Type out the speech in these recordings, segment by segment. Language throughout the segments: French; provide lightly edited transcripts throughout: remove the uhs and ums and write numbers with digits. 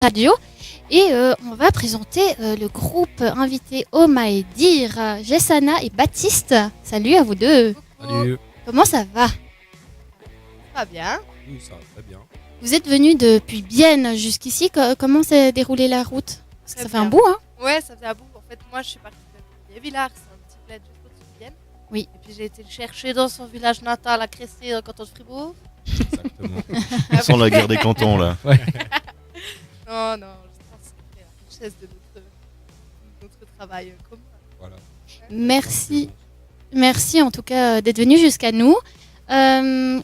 Radio. Et on va présenter le groupe invité Homme à dire, Jessana et Baptiste. Salut à vous deux. Salut. Comment ça va? Pas bien. Oui, ça va très bien. Vous êtes venus depuis Bienne jusqu'ici. Comment s'est déroulée la route? Parce que ça fait un bout, hein? Ouais, ça faisait un bout. En fait, moi, je suis partie de Villars, c'est un petit bled juste au-dessus de Bienne. Oui. Et puis j'ai été le chercher dans son village natal à Cressy, dans le canton de Fribourg. Exactement. Sans la guerre des cantons, là. Non, je pense que c'est la richesse de notre travail commun. Voilà. Merci en tout cas d'être venu jusqu'à nous.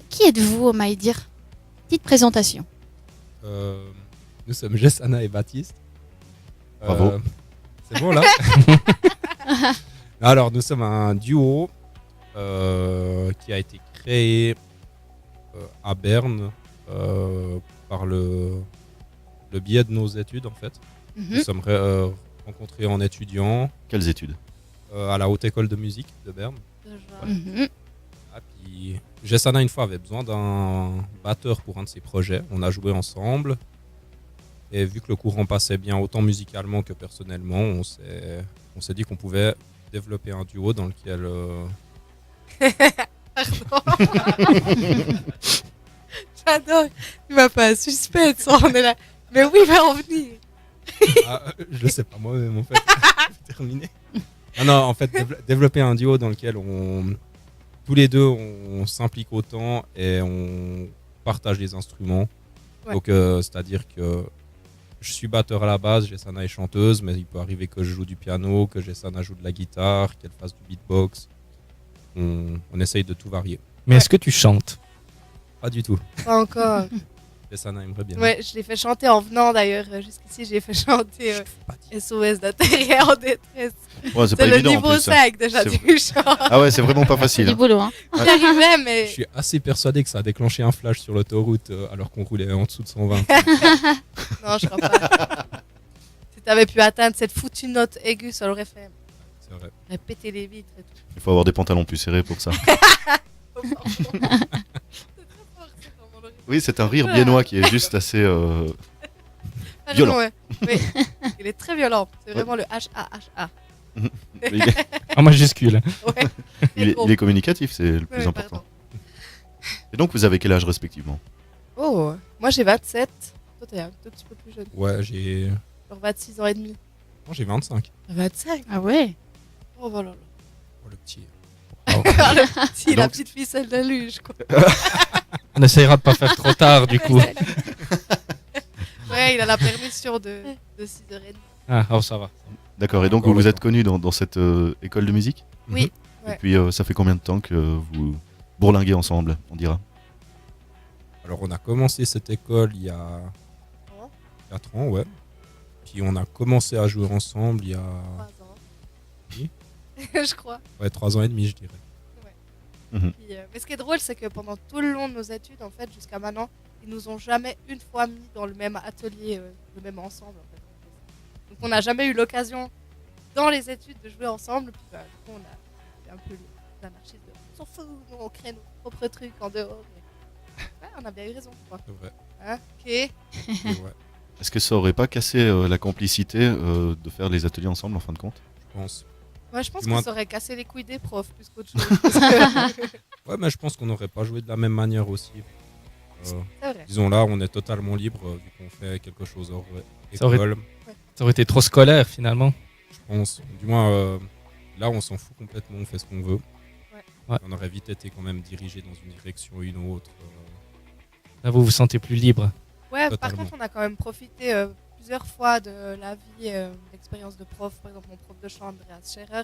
Qui êtes-vous, Homme à dire? Petite présentation. Nous sommes Jessana et Baptiste. Bravo. C'est bon là. Alors, nous sommes un duo qui a été créé à Berne par le biais de nos études en fait. Nous sommes rencontrés en étudiant Quelles études? à la Haute École de musique de Berne. Mhm. Ah, puis Jessana une fois avait besoin d'un batteur pour un de ses projets. On a joué ensemble. Et vu que le courant passait bien autant musicalement que personnellement, on s'est dit qu'on pouvait développer un duo dans lequel... J'adore. Il m'a fait un suspense. On est là. Mais oui, il va en venir. je le sais pas moi-même en fait. Terminé. Non, en fait, développer un duo dans lequel tous les deux on s'implique autant et on partage les instruments. Ouais. Donc, c'est-à-dire que je suis batteur à la base, Jessana est chanteuse, mais il peut arriver que je joue du piano, que Jessana joue de la guitare, qu'elle fasse du beatbox. On essaye de tout varier. Mais est-ce que tu chantes? Pas du tout. Pas encore. Jessana aimerait bien. Ouais, je l'ai fait chanter en venant d'ailleurs. Jusqu'ici, j'ai fait chanter SOS d'intérieur en détresse. Ouais, c'est C'est pas le évident en niveau plus. 5 déjà C'est du chant. Ah ouais, c'est vraiment pas facile. Du boulot, hein. J'y arrivais, mais. Je suis assez persuadé que ça a déclenché un flash sur l'autoroute alors qu'on roulait en dessous de 120. Non, je crois pas. Si t'avais pu atteindre cette foutue note aiguë, ça l'aurait fait. C'est vrai. Répéter les vitres et tout. Il faut avoir des pantalons plus serrés pour ça. Oui, c'est un rire biennois qui est juste assez... violent. Ouais. Oui. Il est très violent. C'est vraiment le H-A-H-A. En majuscule. Ouais. il est communicatif, c'est le plus Ouais, important. pardon. Et donc, vous avez quel âge respectivement? Oh, moi j'ai 27. Toi, t'es un tout petit peu plus jeune. Ouais, j'ai... Genre 26 ans et demi. Non, j'ai 25. 25. Ah ouais. Oh, voilà. Oh, le petit. Si, la Donc- petite ficelle de luge, quoi. On essayera de pas faire trop tard du coup. Ouais, il a la permission de 6h30. Ah, oh, ça va. D'accord, et donc Encore vous vous le êtes connus dans cette école de musique? Oui. Et Ouais. puis, ça fait combien de temps que vous bourlinguez ensemble, on dira? Alors, on a commencé cette école il y a 4 ans, ouais. Puis on a commencé à jouer ensemble il y a 3 ans. Oui. Je crois. 3 ans et demi, je dirais. Puis, mais ce qui est drôle, c'est que pendant tout le long de nos études, en fait, jusqu'à maintenant, ils nous ont jamais une fois mis dans le même atelier, le même ensemble. En fait. Donc on n'a jamais eu l'occasion dans les études de jouer ensemble. Puis du coup, on a fait un peu l'anarchiste. On s'en fout, nous, on crée nos propres trucs en dehors. Mais... Ouais, on a bien eu raison, je crois. C'est vrai. Hein, ok. Et ouais, Est-ce que ça aurait pas cassé la complicité de faire les ateliers ensemble en fin de compte? je pense. Ouais, je pense Du moins- que ça aurait cassé les couilles des profs plus qu'autre chose. Parce que- Ouais, mais je pense qu'on n'aurait pas joué de la même manière aussi. C'est vrai. Disons là, on est totalement libre vu qu'on fait quelque chose hors Ça aurait- école, Ça aurait été trop scolaire finalement. je pense. Du moins, là, on s'en fout complètement, on fait ce qu'on veut. Ouais. On aurait vite été quand même dirigé dans une direction ou une autre. Là, vous vous sentez plus libre. Ouais, par Totalement. contre, on a quand même profité plusieurs fois de la vie, l'expérience de prof. Par exemple, mon prof de chant, Andreas Scherer,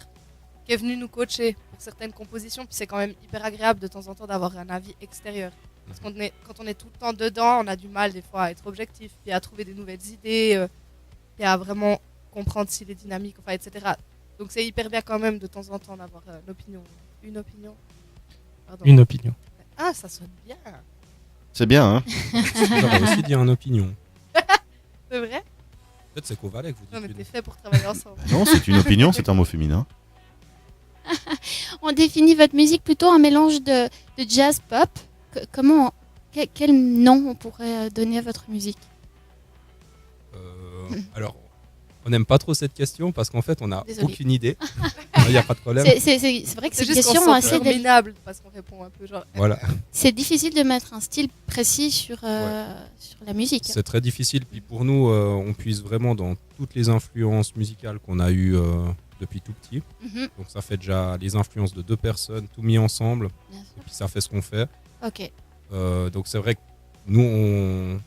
qui est venu nous coacher pour certaines compositions. Puis c'est quand même hyper agréable de temps en temps d'avoir un avis extérieur. Parce qu'on est, quand on est tout le temps dedans, on a du mal des fois à être objectif, puis à trouver des nouvelles idées, et à vraiment comprendre si les dynamiques, enfin, etc. Donc c'est hyper bien quand même de temps en temps d'avoir l'opinion. Une opinion. Pardon. Une opinion. Ah, ça sonne bien. C'est bien, hein? J'aurais aussi dit une opinion. C'est vrai? Peut-être c'est qu'au Valais que vous dites. Non, mais une. t'es fait pour travailler ensemble. Non, c'est une opinion, c'est un mot féminin. On définit votre musique plutôt un mélange de jazz pop. Quel nom on pourrait donner à votre musique? n'aime pas trop cette question parce qu'en fait, on n'a Désolée. aucune idée. Il n'y a pas de problème. C'est vrai que C'est c'est une juste qu'on question se sent assez délicate. minable parce qu'on répond un peu genre. Voilà. C'est difficile de mettre un style précis sur la musique. C'est très difficile. Puis pour nous, on puise vraiment dans toutes les influences musicales qu'on a eues depuis tout petit. Mhm, Donc ça fait déjà les influences de deux personnes, tout mis ensemble. bien sûr. Et puis ça fait ce qu'on fait. Ok. Donc c'est vrai que nous,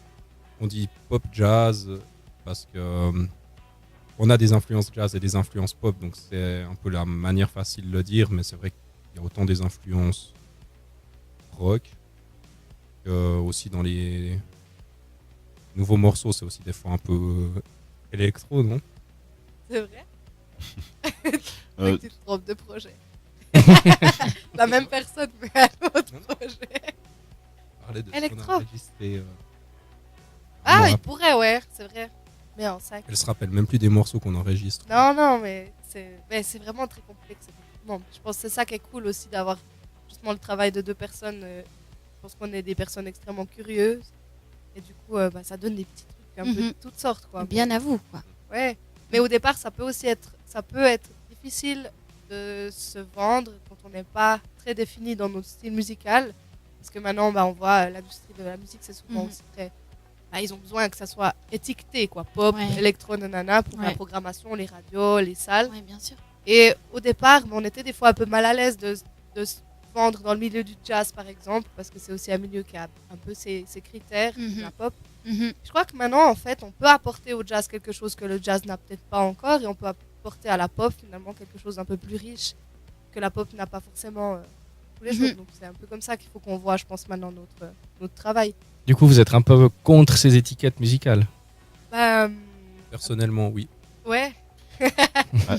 on dit pop jazz parce que on a des influences jazz et des influences pop. Donc c'est un peu la manière facile de le dire. Mais c'est vrai qu'il y a autant des influences rock que aussi dans les nouveaux morceaux. C'est aussi des fois un peu électro, non? C'est vrai. Euh, Tu te trompes de projet. La même personne, mais un autre projet. Parler de ce Électro. qu'on a enregistré. Ah, Moi, il pourrait, ouais, c'est vrai. Mais en sac. Elle se rappelle même plus des morceaux qu'on enregistre. Non, mais c'est vraiment très complexe. Effectivement. Je pense que c'est ça qui est cool aussi d'avoir justement le travail de deux personnes. Je pense qu'on est des personnes extrêmement curieuses. Et du coup, ça donne des petits trucs un peu Mhm. de toutes sortes. Quoi. Bien à vous, quoi. Ouais. Mais au départ, ça peut être difficile de se vendre quand on n'est pas très défini dans notre style musical. Parce que maintenant, on voit l'industrie de la musique, c'est souvent Mhm. aussi très. Ils ont besoin que ça soit étiqueté, quoi. Pop, Ouais. électro, nanana, pour la Ouais. programmation, les radios, les salles. Oui, bien sûr. Et au départ, on était des fois un peu mal à l'aise de se vendre dans le milieu du jazz, par exemple, parce que c'est aussi un milieu qui a un peu ses critères, Mhm. la pop. Mhm. Je crois que maintenant, en fait, on peut apporter au jazz quelque chose que le jazz n'a peut-être pas encore, et on peut apporter à la pop, finalement, quelque chose d'un peu plus riche que la pop n'a pas forcément tous les Mhm. jours. Donc c'est un peu comme ça qu'il faut qu'on voit, je pense, maintenant notre travail. Du coup, vous êtes un peu contre ces étiquettes musicales. Bah, Personnellement, oui. ouais.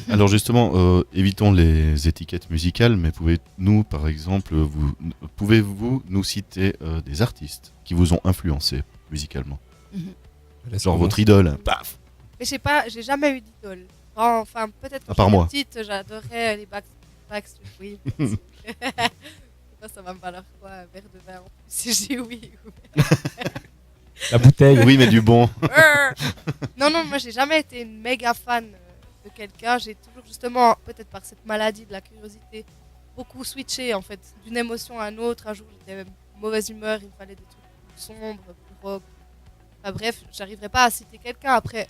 Alors justement, évitons les étiquettes musicales, mais pouvez-nous, par exemple, pouvez-vous nous citer des artistes qui vous ont influencé musicalement? Je laisse Genre commencer. votre idole. Paf. Mais j'ai jamais eu d'idole. Enfin, peut-être À quand part j'étais moi. petite, j'adorais les Backstreet, oui. Ça va me valoir quoi, un verre de vin en plus, si je dis oui. La bouteille. Oui, mais du bon. Non, moi j'ai jamais été une méga fan de quelqu'un. J'ai toujours justement, peut-être par cette maladie de la curiosité, beaucoup switché en fait, d'une émotion à une autre. Un jour j'étais mauvaise humeur, il me fallait des trucs plus sombres, plus rock. Enfin bref, j'arriverai pas à citer quelqu'un. Après,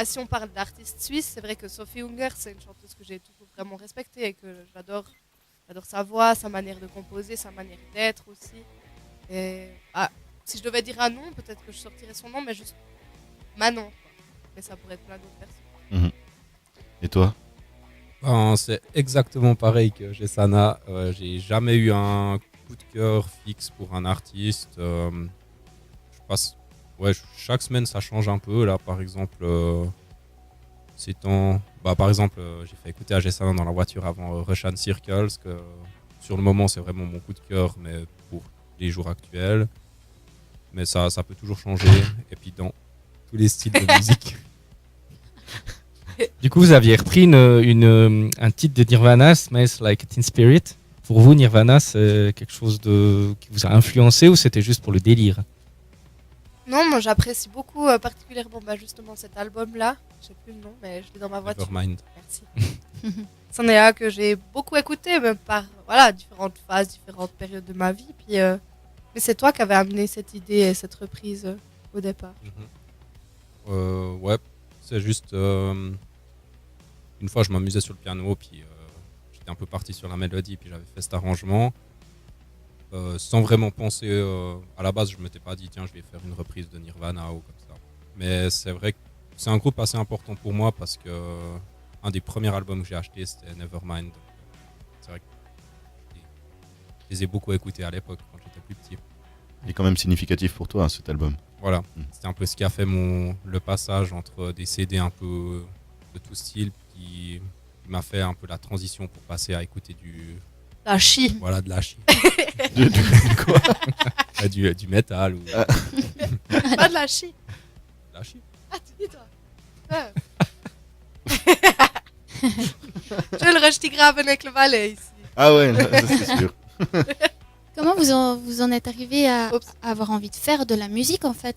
si on parle d'artistes suisses, c'est vrai que Sophie Hunger, c'est une chanteuse que j'ai toujours vraiment respectée et que j'adore. J'adore sa voix, sa manière de composer, sa manière d'être aussi. Et, si je devais dire un nom, peut-être que je sortirais son nom, mais juste Manon. Quoi. Mais ça pourrait être plein d'autres personnes. Et toi? Ben, c'est exactement pareil que Jessana. J'ai jamais eu un coup de cœur fixe pour un artiste. Je passe, chaque semaine ça change un peu. Là, par exemple, par exemple, j'ai fait écouter à Jessana dans la voiture avant Russian Circles, que sur le moment c'est vraiment mon coup de cœur, mais pour les jours actuels. Mais ça peut toujours changer. Et puis dans tous les styles de musique. Du coup, vous aviez repris un titre de Nirvana, Smells Like Teen Spirit. Pour vous, Nirvana, c'est quelque chose qui vous a influencé ou c'était juste pour le délire? Non, moi j'apprécie beaucoup particulièrement justement cet album-là. Je sais plus le nom, mais je l'ai dans ma voiture. Nevermind. Merci. C'en est un que j'ai beaucoup écouté, même par différentes phases, différentes périodes de ma vie. Puis, mais c'est toi qui avais amené cette idée et cette reprise au départ. Ouais, c'est juste. Une fois, je m'amusais sur le piano, puis j'étais un peu parti sur la mélodie, puis j'avais fait cet arrangement. Sans vraiment penser. À la base, je m'étais pas dit, tiens, je vais faire une reprise de Nirvana ou comme ça. Mais c'est vrai que c'est un groupe assez important pour moi parce que un des premiers albums que j'ai acheté, c'était Nevermind. Donc, c'est vrai que je les ai beaucoup écoutés à l'époque, quand j'étais plus petit. Il est quand même significatif pour toi, cet album. Voilà, Mm. c'était un peu ce qui a fait le passage entre des CD un peu de tout style, qui m'a fait un peu la transition pour passer à écouter La chi. de la chi, Quoi? du métal ou Pas de la chi. de la chi. Ah, tu dis toi. Ah. Je le rejeti grave avec le valet ici. Ah ouais, ça, c'est sûr. Comment vous en êtes arrivé à Oups. avoir envie de faire de la musique en fait?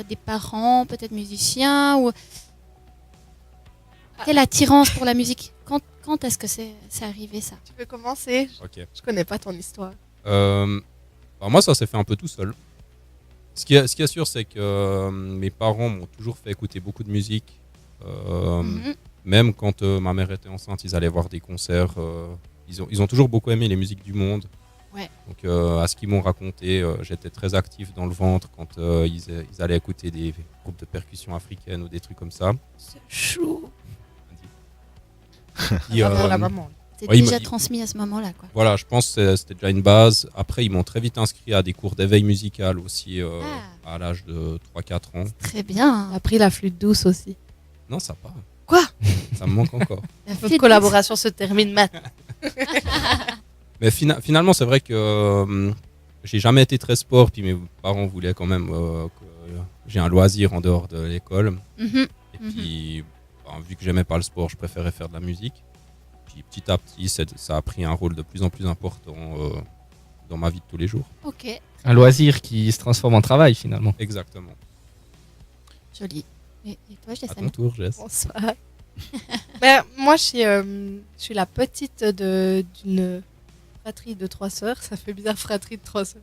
Des parents, peut-être musiciens ou... quelle attirance pour la musique. Quand est-ce que c'est arrivé ça? Tu veux commencer? Ok. Je connais pas ton histoire. Alors moi, ça s'est fait un peu tout seul. Ce qui est sûr, c'est que mes parents m'ont toujours fait écouter beaucoup de musique. Mhm. Même quand ma mère était enceinte, ils allaient voir des concerts. Ils ont toujours beaucoup aimé les musiques du monde. Ouais. Donc, à ce qu'ils m'ont raconté, j'étais très actif dans le ventre quand ils allaient écouter des groupes de percussion africaines ou des trucs comme ça. C'est chou. Puis, Pour la maman. C'est Ouais, il déjà m'a- transmis à ce moment-là, quoi. voilà, je pense que c'était déjà une base. Après, ils m'ont très vite inscrit à des cours d'éveil musical aussi à l'âge de 3-4 ans. Très bien. T'as pris la flûte douce aussi. Non, ça pas. Quoi? Ça me manque encore. La Notre flûte collaboration se termine maintenant. Mais finalement, c'est vrai que j'ai jamais été très sport, puis mes parents voulaient quand même que j'ai un loisir en dehors de l'école. douce. Mhm. Et puis, vu que j'aimais pas le sport, je préférais faire de la musique. Puis petit à petit, ça a pris un rôle de plus en plus important dans ma vie de tous les jours. Ok, Un loisir qui se transforme en travail finalement. Exactement. joli. Et toi, À Jessana? ton tour, Jess. Bonsoir. Mais moi, je suis la petite d'une fratrie de 3 sœurs. Ça fait bizarre, fratrie de 3 sœurs.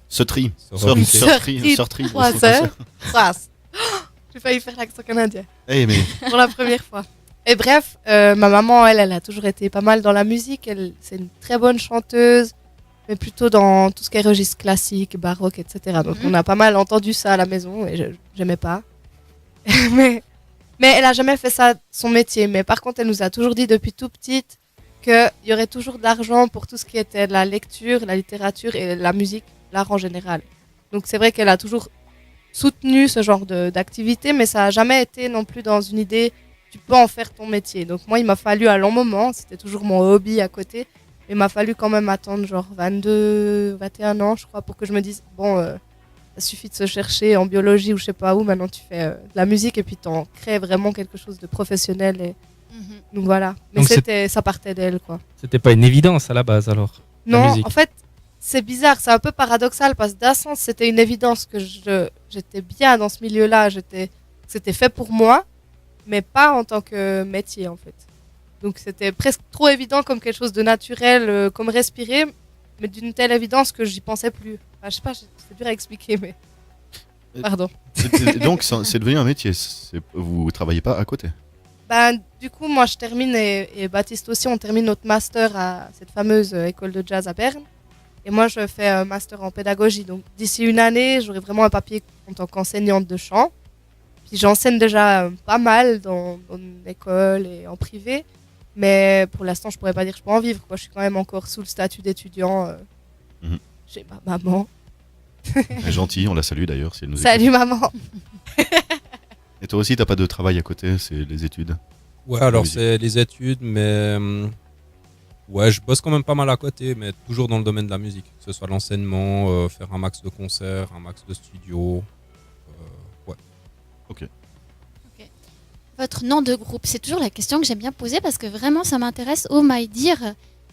Sœur-tri. Sororité. Sœur-tri. 3 sœurs. 3. J'ai failli faire l'accent canadien. Eh, mais Pour la première fois. Et bref, ma maman, elle a toujours été pas mal dans la musique. C'est une très bonne chanteuse, mais plutôt dans tout ce qui est registre classique, baroque, etc. Donc Mhm. on a pas mal entendu ça à la maison et j'aimais pas. mais elle a jamais fait ça son métier. Mais par contre, elle nous a toujours dit depuis tout petite qu'il y aurait toujours de l'argent pour tout ce qui était la lecture, la littérature et la musique, l'art en général. Donc c'est vrai qu'elle a toujours soutenu ce genre d'activité, mais ça n'a jamais été non plus dans une idée tu peux en faire ton métier. Donc moi, il m'a fallu à long moment, c'était toujours mon hobby à côté, mais il m'a fallu quand même attendre genre 22, 21 ans, je crois, pour que je me dise, bon, ça suffit de se chercher en biologie ou je sais pas où, maintenant tu fais de la musique et puis tu en crées vraiment quelque chose de professionnel. Et... Mhm. Donc voilà, mais Donc ça partait d'elle, quoi. C'était pas une évidence à la base alors. La Non, musique. en fait, c'est bizarre, c'est un peu paradoxal parce que d'un sens, c'était une évidence que j'étais bien dans ce milieu-là, c'était fait pour moi, mais pas en tant que métier en fait. Donc c'était presque trop évident comme quelque chose de naturel, comme respirer, mais d'une telle évidence que j'y pensais plus. Enfin, je sais pas, c'est dur à expliquer, mais. Pardon. donc, c'est devenu un métier. Vous travaillez pas à côté. Ben, du coup, moi je termine et Baptiste aussi, on termine notre master à cette fameuse école de jazz à Berne. Et moi je fais un master en pédagogie. Donc d'ici une année, j'aurai vraiment un papier en tant qu'enseignante de chant. Puis j'enseigne déjà pas mal dans une école et en privé. Mais pour l'instant, je pourrais pas dire que je peux en vivre, quoi. Je suis quand même encore sous le statut d'étudiant chez ma maman. Elle est gentille, on la salue d'ailleurs si elle nous Salut maman. écoute. Et toi aussi, t'as pas de travail à côté, c'est les études. Ouais, alors musique. c'est les études, mais ouais, je bosse quand même pas mal à côté, mais toujours dans le domaine de la musique. Que ce soit l'enseignement, faire un max de concerts, un max de studios. Ouais. Votre nom de groupe, c'est toujours la question que j'aime bien poser parce que vraiment ça m'intéresse. Oh my dear,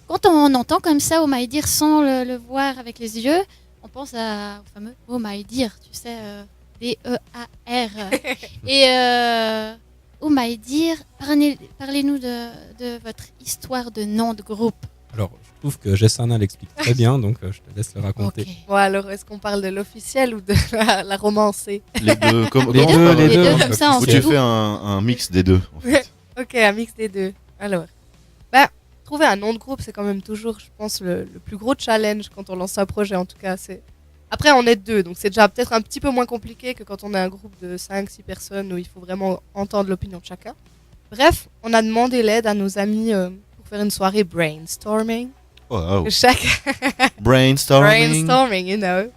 quand on entend comme ça Oh my dear sans le voir avec les yeux, on pense au fameux Oh my dear, tu sais, D-E-A-R. Et Oh my dear, parlez-nous de votre histoire de nom de groupe. Alors, je trouve que Jessana l'explique très bien, donc je te laisse le raconter. Ok. Bon alors, est-ce qu'on parle de l'officiel ou de la romancée? Les deux, comme, Les comment deux, on parle- les deux. Comme ça, on Où sait tu tout. fais un mix des deux. En fait. Ok, un mix des deux. Alors, bah, trouver un nom de groupe, c'est quand même toujours, je pense, le plus gros challenge quand on lance un projet. En tout cas, Après, on est deux, donc c'est déjà peut-être un petit peu moins compliqué que quand on est un groupe de 5-6 personnes où il faut vraiment entendre l'opinion de chacun. Bref, on a demandé l'aide à nos amis pour faire une soirée brainstorming. Wow. Chaque Brainstorming. brainstorming, you know.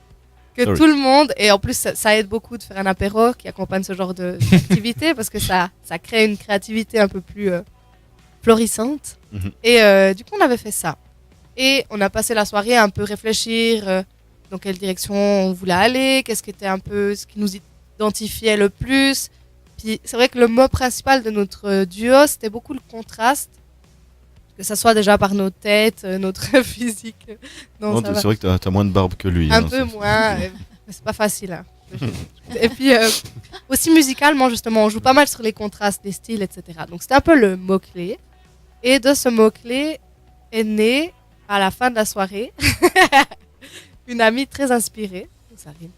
Que Sorry. tout le monde, et en plus ça aide beaucoup de faire un apéro qui accompagne ce genre d'activité parce que ça crée une créativité un peu plus florissante. Mhm. Et du coup on avait fait ça. Et on a passé la soirée à un peu réfléchir dans quelle direction on voulait aller, qu'est-ce qui était un peu ce qui nous identifiait le plus. Puis c'est vrai que le mot principal de notre duo c'était beaucoup le contraste. Que ça soit déjà par nos têtes, notre physique. Non, Non, ça c'est va. vrai que t'as moins de barbe que lui. Un hein, peu c'est- moins, mais c'est pas facile. Hein. Et puis aussi musicalement, justement, on joue pas mal sur les contrastes des styles, etc. Donc c'était un peu le mot-clé. Et de ce mot-clé est née, à la fin de la soirée, une amie très inspirée, ça rime,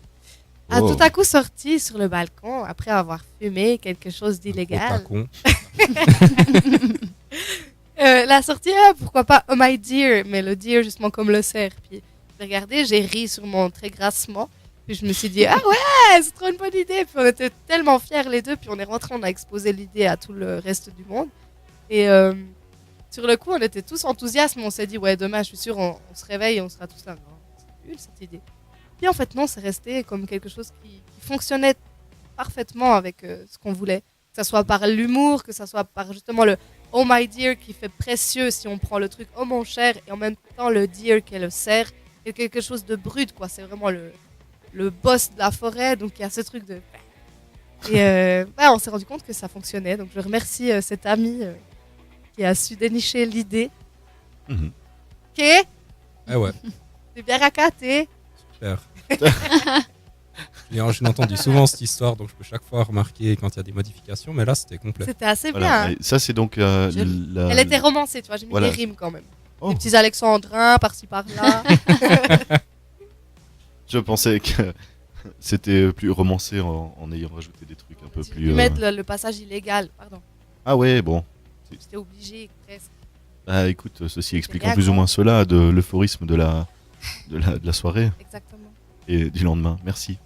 a Oh. tout à coup sorti sur le balcon après avoir fumé quelque chose d'illégal. Gros tacon. La sortie, ah, pourquoi pas Oh my dear, mais le dear justement comme le cerf. Puis j'ai regardé, j'ai ri sur mon très grassement. Puis je me suis dit, ah ouais, c'est trop une bonne idée. Puis on était tellement fiers les deux. Puis on est rentrés, on a exposé l'idée à tout le reste du monde. Et sur le coup, on était tous enthousiastes. On s'est dit, ouais, demain, je suis sûr, on se réveille et on sera tous là. Non, c'est nul cette idée. Puis en fait, non, c'est resté comme quelque chose qui fonctionnait parfaitement avec ce qu'on voulait. Que ce soit par l'humour, que ce soit par justement le Oh my dear qui fait précieux si on prend le truc Oh mon cher et en même temps le dear qui est le cerf et quelque chose de brut quoi. C'est vraiment le boss de la forêt donc il y a ce truc de. Et ouais, on s'est rendu compte que ça fonctionnait donc je remercie cet ami qui a su dénicher l'idée. Mhm. Ok, Eh ouais, c'est bien racaté. super. J'ai entendu souvent cette histoire, donc je peux chaque fois remarquer quand il y a des modifications, mais là c'était complet. C'était assez Voilà. bien. Et ça, c'est donc Elle était romancée, tu vois, j'ai mis Voilà. des rimes quand même. Oh. Des petits alexandrins par-ci par-là. Je pensais que c'était plus romancé en ayant rajouté des trucs un peu J'ai plus. dû mettre le passage illégal, pardon. Ah ouais, bon. J'étais obligée presque. Ah, écoute, ceci explique bien en plus ou con. moins cela de l'euphorisme de la soirée Exactement. et du lendemain. Merci.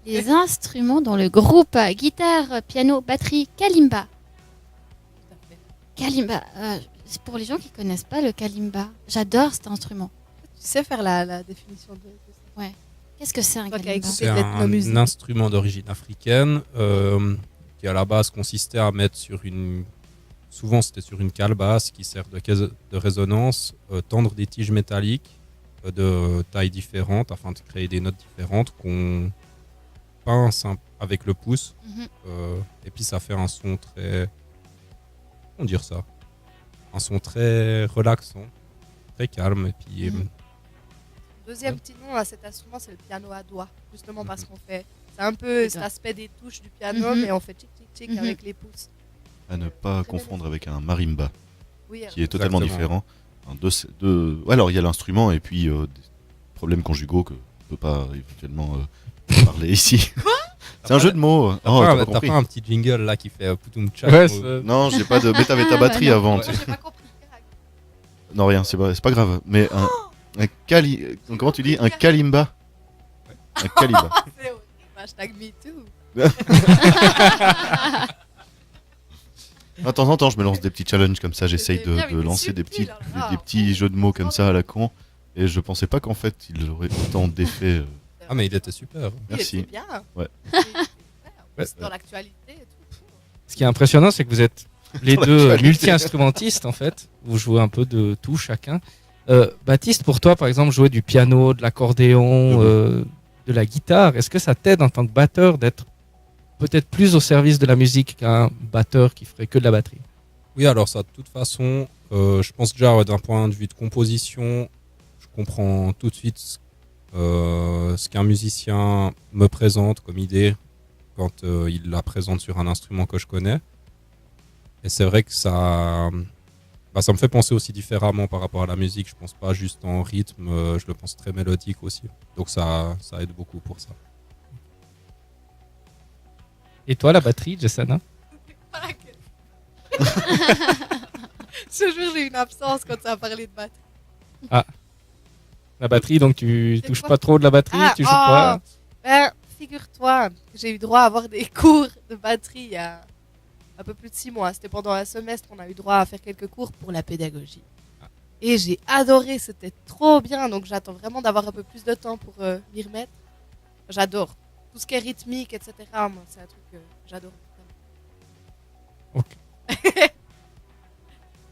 Les instruments dans le groupe guitare, piano, batterie, kalimba. Tout à fait. Kalimba, c'est pour les gens qui connaissent pas le kalimba, j'adore cet instrument. Tu sais faire la définition de ça. Qu'est-ce que c'est un Toi qui as kalimba écouté C'est l'ethnomusique. un instrument d'origine africaine qui à la base consistait à mettre sur une... Souvent c'était sur une calebasse qui sert de caisse de résonance, tendre des tiges métalliques de tailles différentes afin de créer des notes différentes qu'on pince avec le pouce. Mhm. Et puis ça fait un son très... Comment dire ça? Un son très relaxant, très calme. Et puis Mhm. Deuxième petit nom à cet instrument, c'est le piano à doigts. Justement parce qu'on fait. C'est un peu cet doigts. aspect des touches du piano, Mhm. mais on fait tic tic tic Mhm. avec les pouces. À ne pas confondre avec un marimba, Oui, qui est totalement Exactement. différent. Ouais, alors il y a l'instrument et puis des problèmes conjugaux que on peut pas éventuellement parler ici. C'est un jeu de mots. T'as Oh, pas, t'as pas t'as compris. pas un petit jingle là qui fait poutoum tchak Ouais, ou- c'est- Non, j'ai pas de. Mais t'avais ta batterie Non. avant. Moi, j'ai pas compris. Non, rien, c'est pas grave. Mais un comment tu dis? Un kalimba. Un kalimba. C'est horrible. Hashtag MeToo. De temps en temps, je me lance des petits challenges comme ça. J'essaye C'est bien, de mais t'es lancer des subtil, petits, alors là. des petits jeux de mots comme ça à la con. Et je pensais pas qu'en fait, il aurait autant d'effets. Ah mais il était super. Merci. Il était bien. Ouais. C'est dans l'actualité et tout. Ce qui est impressionnant, c'est que vous êtes les Dans deux l'actualité. multi-instrumentistes en fait. Vous jouez un peu de tout chacun. Baptiste, pour toi, par exemple, jouer du piano, de l'accordéon, de la guitare, est-ce que ça t'aide en tant que batteur d'être peut-être plus au service de la musique qu'un batteur qui ferait que de la batterie? Oui, alors ça, de toute façon, je pense déjà d'un point de vue de composition, je comprends tout de suite ce qu'un musicien me présente comme idée quand il la présente sur un instrument que je connais. Et c'est vrai que ça me fait penser aussi différemment par rapport à la musique. Je pense pas juste en rythme, je le pense très mélodique aussi. Donc ça aide beaucoup pour ça. Et toi, la batterie, Jessana? Ce jour, j'ai eu une absence quand ça a parlé de batterie. La batterie, donc tu C'est touches quoi pas trop de la batterie, tu joues pas? Ben, figure-toi que j'ai eu droit à avoir des cours de batterie il y a un peu plus de 6 mois. C'était pendant un semestre, on a eu droit à faire quelques cours pour la pédagogie. Et j'ai adoré, c'était trop bien. Donc j'attends vraiment d'avoir un peu plus de temps pour m'y remettre. J'adore. Tout ce qui est rythmique, etc. Moi, c'est un truc que j'adore.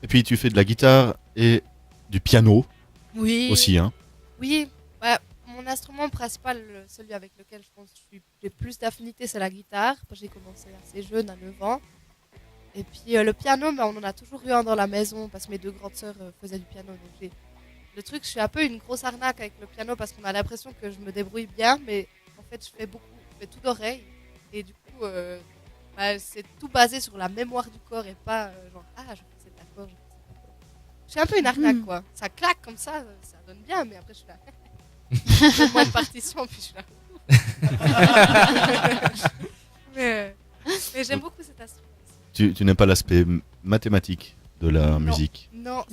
Et puis tu fais de la guitare et du piano Oui. aussi, hein. Oui, ouais, mon instrument principal, celui avec lequel je pense que j'ai plus d'affinité, c'est la guitare. J'ai commencé assez jeune, à 9 ans. Et puis le piano, ben, on en a toujours eu un dans la maison parce que mes deux grandes sœurs faisaient du piano. Donc le truc, je suis un peu une grosse arnaque avec le piano parce qu'on a l'impression que je me débrouille bien, mais fait, je fais tout d'oreille. Et du coup, c'est tout basé sur la mémoire du corps et pas genre, je fais cet accord, je fais cet accord. Je suis un peu une arnaque, quoi. Ça claque comme ça donne bien, mais après, je suis là. Donne-moi une partition, puis je suis là. mais j'aime beaucoup cet instrument. Tu n'aimes pas l'aspect mathématique de la Non. musique. Non,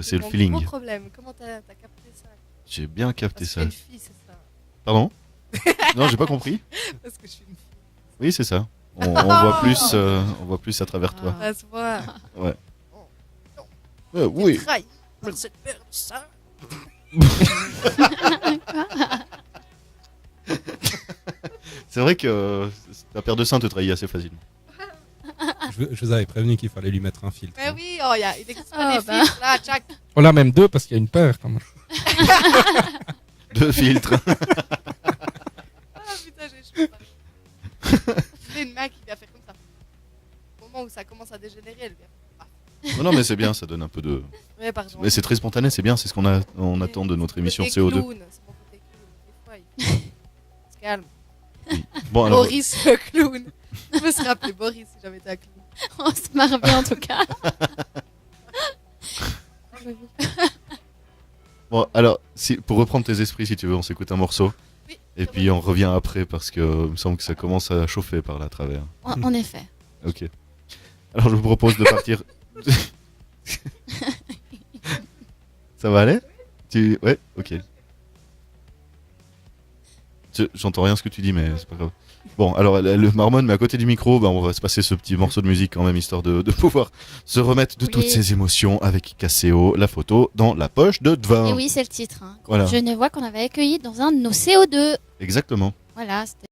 C'est le mon feeling. gros problème. Comment t'as capté ça? J'ai bien capté Parce que ça. je suis une fille, c'est ça. Pardon? Non, j'ai pas compris. Parce que je suis une fille. Oui, c'est ça. On voit plus à travers toi. À ce point. Ouais. Oh, Oui. Trahi par cette paire de seins. C'est vrai que ta paire de seins te trahit assez facilement. Je vous avais prévenu qu'il fallait lui mettre un filtre. Mais hein. oui, il existe pas Oh, des bah. filtres là, tchac. On l'a même deux parce qu'il y a une paire quand même. 2 filtres. Ah putain, j'ai chaud. J'ai une main qui vient faire comme ça. Au moment où ça commence à dégénérer, elle vient. Non, mais c'est bien, ça donne un peu de. Ouais, pardon. Mais c'est très spontané, c'est bien, c'est ce on attend de notre émission Côté CO2. clown, c'est mon côté clown. Des fois, il se calme. Bon, alors, Boris le clown. Je me serais appelé Boris si j'avais été un clown. On se marre bien en tout cas. bon, alors pour reprendre tes esprits, si tu veux, on s'écoute un morceau. Oui, Et puis on revient après parce que il me semble que ça commence à chauffer par là à travers. En effet. Ok. Alors je vous propose de partir. Ça va aller? Ouais, ok. J'entends rien ce que tu dis, mais c'est pas grave. Bon, alors le marmonne, mais à côté du micro, on va se passer ce petit morceau de musique quand même, histoire de pouvoir se remettre de Oui. toutes ces émotions avec Casseo, la photo dans la poche de Dvin. Et oui, c'est le titre. Hein. Voilà. Je ne vois qu'on avait accueilli dans un de nos CO2. Exactement. Voilà, c'était